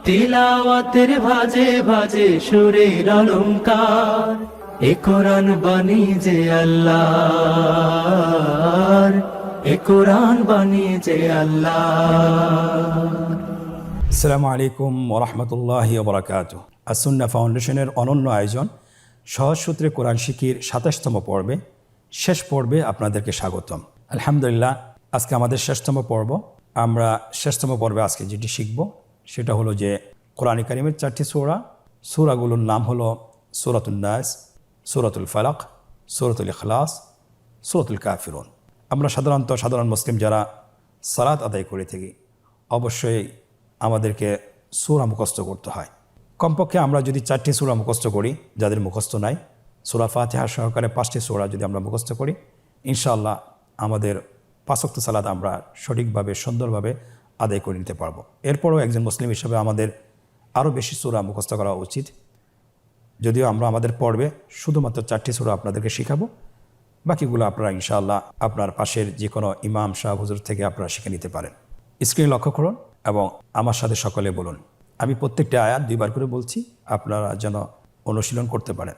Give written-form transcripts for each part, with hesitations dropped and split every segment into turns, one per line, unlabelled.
তিলাওয়াতের ভাজে ভাজে সুরের অলংকার, এ কোরআন বাণী যে আল্লাহর, এ কোরআন বাণী যে আল্লাহর।
আসসালামু আলাইকুম ওয়া রাহমাতুল্লাহি ওয়া বারাকাতুহু। আস-সুন্নাহ ফাউন্ডেশনের অনন্য আয়োজন সহজ সূত্রে কোরআন শিখির ২৭তম পর্বে, শেষ পর্বে আপনাদেরকে স্বাগতম। আলহামদুলিল্লাহ, আজকে আমাদের শেষতম পর্ব। আমরা শেষতম পর্বে আজকে যেটি শিখব সেটা হলো যে কোরআন কারীমের ৪টি সূরা, সূরাগুলোর নাম হলো সূরাতুন নাস, সূরাতুল ফালাক, সূরাতুল ইখলাস, সূরাতুল কাফিরুন। আমরা সাধারণ মুসলিম যারা সালাত আদায় করে থাকি, অবশ্যই আমাদেরকে সূরা মুখস্থ করতে হয়। কমপক্ষে আমরা যদি 4টি সূরা মুখস্থ করি, যাদের মুখস্থ নাই, সূরা ফাতিহা সহকারে 5টি সূরা যদি আমরা মুখস্থ করি, ইনশাআল্লাহ আমাদের 5 ওয়াক্ত সালাত আমরা সঠিকভাবে সুন্দরভাবে আদায় করে নিতে পারবো। এরপরও একজন মুসলিম হিসেবে আমাদের আরও বেশি সূরা মুখস্থ করা উচিত। যদিও আমরা আমাদের পর্বে শুধুমাত্র 4টি সূরা আপনাদেরকে শেখাবো, বাকিগুলো আপনারা ইনশাআল্লাহ আপনার পাশের যে কোনো ইমাম সাহেব হুজুর থেকে আপনারা শিখে নিতে পারেন। স্ক্রিনে লক্ষ্য করুন এবং আমার সাথে সকলে বলুন। আমি প্রত্যেকটা আয়াত 2বার করে বলছি, আপনারা যেন অনুশীলন করতে পারেন।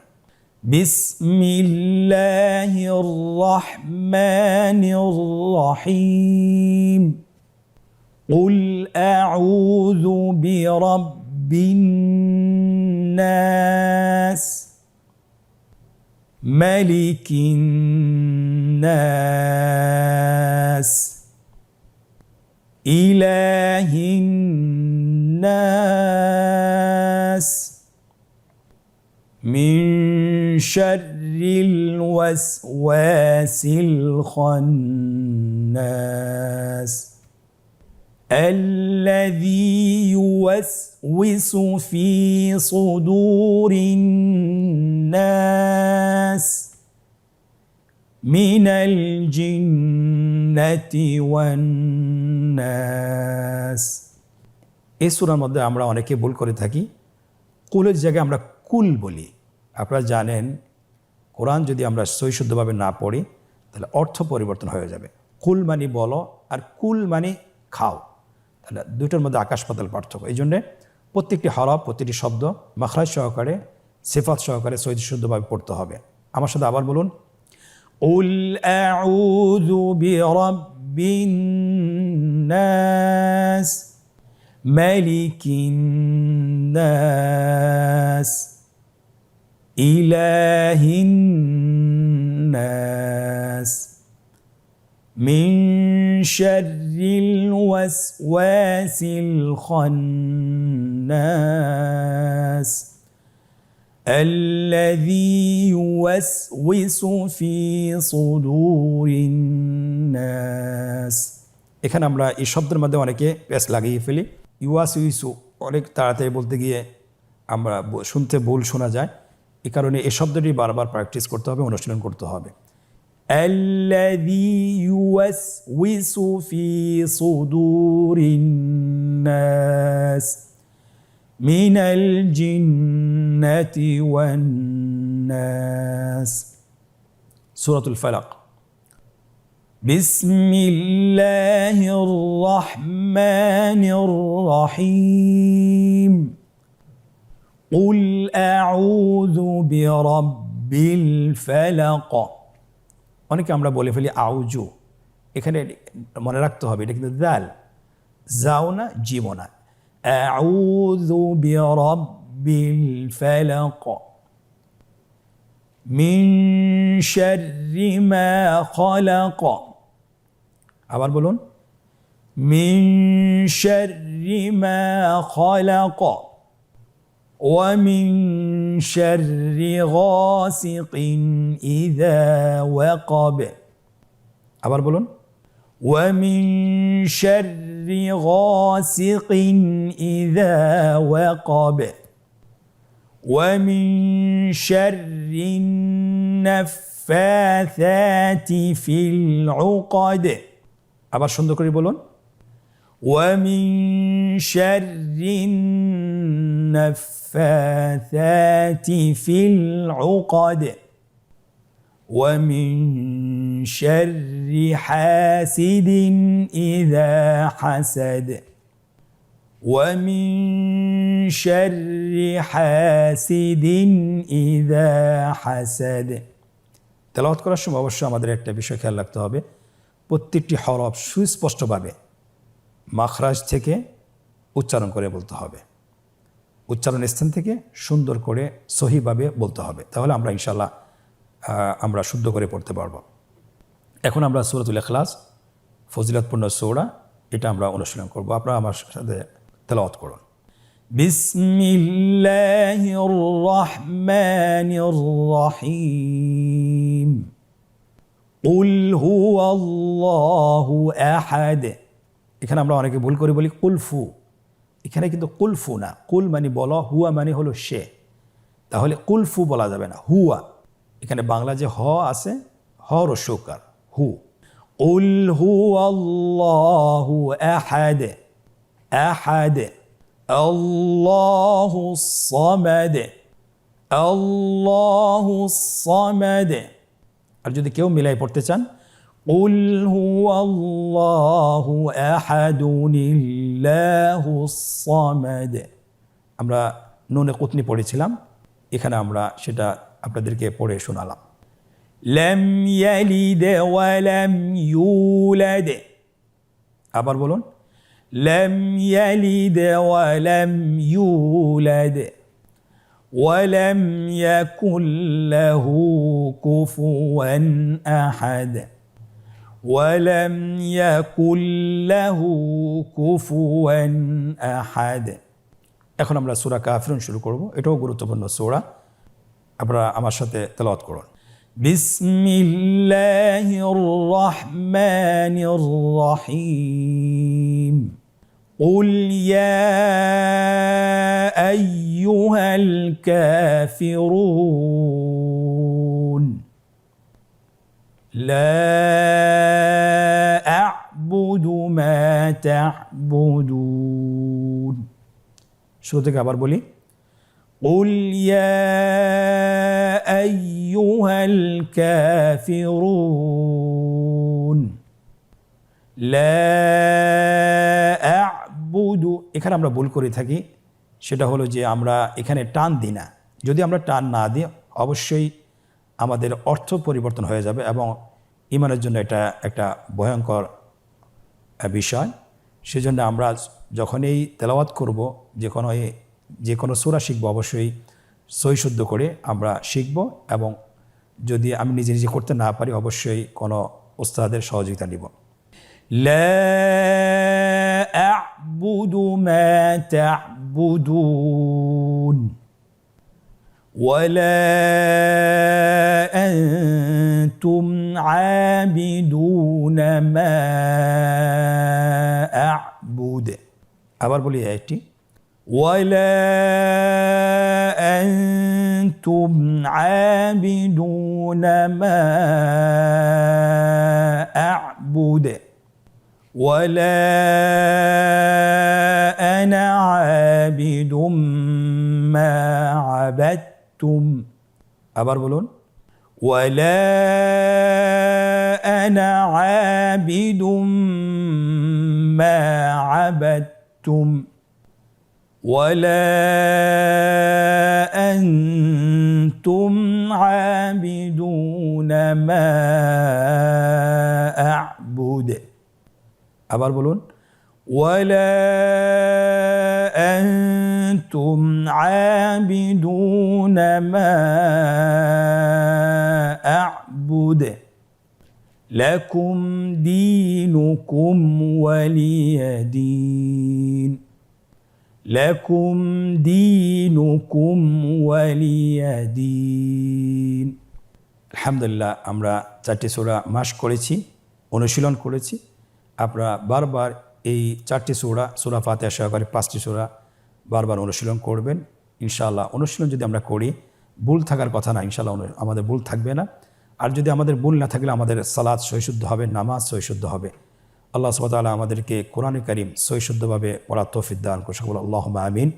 বিসমিল্লাহির রহমানির রহিম। কুল আউযু বিরাব্বিন নাস, মালিকিন নাস, ইলাহিন নাস, মিন শাররিল ওয়াসওয়াসিল খান্নাস, الذي يوسوس في صدور الناس من الجنة والناس। এই সূরার মধ্যে আমরা অনেকে ভুল করে থাকি, কুলের জায়গায় আমরা কুল বলি। আপনারা জানেন, কোরআন যদি আমরা সহি শুদ্ধভাবে না পড়ি তাহলে অর্থ পরিবর্তন হয়ে যাবে। কুল মানে বলো আর কুল মানে খাও, তাহলে দুটোর মধ্যে আকাশ পাতাল পার্থক্য। এই জন্যে প্রত্যেকটি হরফ, প্রতিটি শব্দ মাখরাজ সহকারে, সিফাত সহকারে সহি শুদ্ধভাবে পড়তে হবে। আমার সাথে আবার বলুন, কুল আউযু বিরাব্বিন নাস, মালিকিন নাস, ইলাহিন নাস, মিন শাররিল ওয়াসওয়াসিল খান্নাস, الذي يوسوس في صدور الناس। এখানে আমরা এই শব্দের মধ্যে অনেকে পেস লাগিয়ে ফেলি। ইউয়াসউইসু অনেক তাড়াতাড়ি বলতে গিয়ে আমরা শুনতে ভুল শোনা যায়। এই কারণে এই শব্দটি বারবার প্র্যাকটিস করতে হবে, অনুশীলন করতে হবে। الذي يوسوس في صدور الناس من الجنة والناس। سورة الفلق. بسم الله الرحمن الرحيم. قل أعوذ برب الفلق। অনেকে আমরা বলে ফেলি আউযু, এখানে মনে রাখতে হবে এটা কিন্তু দাল, যাও না, জীবও না। আউযু বিরাব্বিল ফালাক, মিন শাররি মা খালাক। আবার বলুন, মিন শাররি মা খালাক, ওয়া মিন শাররি গাসিকিন ইযা ওয়াকাব। আবার বলুন, ওয়া মিন শাররি গাসিকিন ইযা ওয়াকাব, ওয়া মিন শাররিন নাফফাথাতি ফিল উকাদ। আবার সুন্দর করে বলুন, ওয়া মিন শাররিন নাফফাথাতি ফিল উকাদ, ওয়া মিন শাররি হাসিদিন ইযা হাসাদ, ওয়া মিন শাররি হাসিদিন ইযা হাসাদ। তেলাওয়াত করার সময় অবশ্যই আমাদের একটা বিষয় খেয়াল রাখতে হবে, প্রত্যেকটি হরফ সুস্পষ্টভাবে মাখরাজ থেকে উচ্চারণ করে বলতে হবে, উচ্চারণ স্থান থেকে সুন্দর করে সহিভাবে বলতে হবে, তাহলে আমরা ইনশাআল্লাহ আমরা শুদ্ধ করে পড়তে পারব। এখন আমরা সূরাতুল ইখলাস ফজিলতপূর্ণ সূরা, এটা আমরা অনুশীলন করব। আপনারা আমার সাথে তেলাওয়াত করুন। বিসমিল্লাহির রহমানির রহিম। কুল হুয়াল্লাহু আহাদ। এখানে আমরা অনেকে ভুল করে বলি কুলফু, এখানে কিন্তু কুলফু না, কুল মানে বলো, হুয়া মানে হলো সে, তাহলে কুলফু বলা যাবে না, হুয়া। এখানে বাংলা যে হ আছে, হ রস্যকার, হু। কুল হুয়াল্লাহু আহাদ, আহাদ। আল্লাহুস সামাদ, আল্লাহুস সামাদ। আর যদি কেউ মিলাই পড়তে চান, কুল হুয়াল্লাহু আহাদুনিল্লাহুস সামাদ। আমরা নুনে কুতনি পড়েছিলাম, এখানে আমরা সেটা আপনাদেরকে পড়ে শোনালাম। লাম ইয়ালিদ ওয়া লাম ইউলাদ। আবার বলুন, লাম ইয়ালিদ ওয়া লাম ইউলাদ ওয়া লাম ইয়াকুল লাহু কুফুয়ান আহাদ ওয়া লাম ইয়াকুল লাহু কুফুয়ান আহাদ। এখন আমরা সূরা কাফিরুন শুরু করব, এটাও গুরুত্বপূর্ণ সূরা। আপনারা আমার সাথে তেলাওয়াত করুন। বিসমিল্লাহির রহমানির রহিম। কুল ইয়া আইয়ুহাল কাফিরুন লা আ'বুদু মা তা'বুদুন। শুরু থেকে আবার বলি, কুল ইয়া আইয়ুহাল কাফিরুন লা আ'বুদু। এখানে আমরা ভুল করে থাকি, সেটা হলো যে আমরা এখানে টান দিই না। যদি আমরা টান না দিই, অবশ্যই আমাদের অর্থ পরিবর্তন হয়ে যাবে এবং ঈমানের জন্য এটা একটা ভয়ঙ্কর বিষয়। সেজন্য আমরা যখনই তেলাওয়াত করব, যে কোনো সূরা শিখব, অবশ্যই সহি শুদ্ধ করে আমরা শিখব। এবং যদি আমি নিজে নিজে করতে না পারি, অবশ্যই কোনো উস্তাদের সহযোগিতা নিব। লা আ'বুদু মা তা'বুদুন ওয়ালা আনতুম আবিদুনা মা আ'বুদ। আবার বলি একটি, ওয়ালা আনতুম আবিদুনা মা আ'বুদ ওয়ালা আনা আবিদুম মা আবাদতুম। আবার বলুন, ওয়ালা আনা আবিদুম মা আবাদতুম ওয়ালা আনতুম আবিদুনা মা আ'বুদ। আবার বলুন, ওয়ালা আনতুম আবিদুনা মা আ'বুদ লাকুম দীনুকুম ওয়ালিয়া দীন। লাকুম দীনুকুম ওয়ালিয়া দীন। আলহামদুলিল্লাহ, আমরা 4টি সূরা মাস করেছি, অনুশীলন করেছি। আপনারা বারবার এই 4টি সূরা, সূরা ফাতিহা সহকারে 5টি সূরা বারবার অনুশীলন করবেন। ইনশাআল্লাহ অনুশীলন যদি আমরা করি, ভুল থাকার কথা না, ইনশাআল্লাহ আমাদের ভুল থাকবে না। আর যদি আমাদের ভুল না থাকলে আমাদের সালাত সহিশুদ্ধ হবে, নামাজ সহিশুদ্ধ হবে। আল্লাহ সুবহানাহু ওয়া তাআলা আমাদেরকে কোরআন কারীম সহিশুদ্ধভাবে পড়ার তৌফিক দান করুন, সকলে আল্লাহুম্মা আমিন।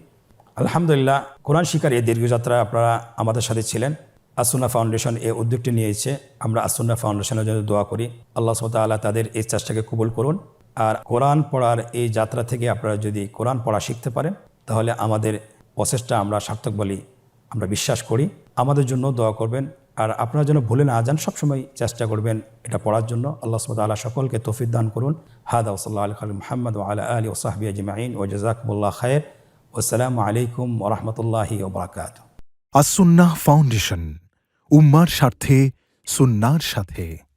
আলহামদুলিল্লাহ, কোরআন শিক্ষার এই দীর্ঘযাত্রায় আপনারা আমাদের সাথে ছিলেন। আসুন্নাহ ফাউন্ডেশন এই উদ্যোগটি নিয়েছে, আমরা আসুন্নাহ ফাউন্ডেশনের জন্য দোয়া করি। আল্লাহ সুবহানাহু ওয়া তাআলা তাদের এই চেষ্টাকে কবুল করুন। আর কোরআন পড়ার এই যাত্রা থেকে আপনারা যদি কোরআন পড়া শিখতে পারেন, তাহলে আমাদের প্রসেসটা আমরা সার্থক বলি আমরা বিশ্বাস করি। আমাদের জন্য দোয়া করবেন, আর আপনারা যেন ভুলে না যান, সবসময় চেষ্টা করবেন এটা পড়ার জন্য। আল্লাহ সুবহানাহু ওয়া তাআলা সকলকে তৌফিক দান করুন। হাদা ওয়া সাল্লাল্লাহু আলা মুহাম্মদ ওয়া আলা আলিহি ওয়া সাহবিহি আজমাইন ওয়া জাযাকুমুল্লাহু খাইর। ওয়াসসালামু আলাইকুম ওয়া রাহমাতুল্লাহি ওয়া বারাকাতুহু।
আস-সুন্নাহ ফাউন্ডেশন, উম্মার স্বার্থে সুন্নাহর সাথে।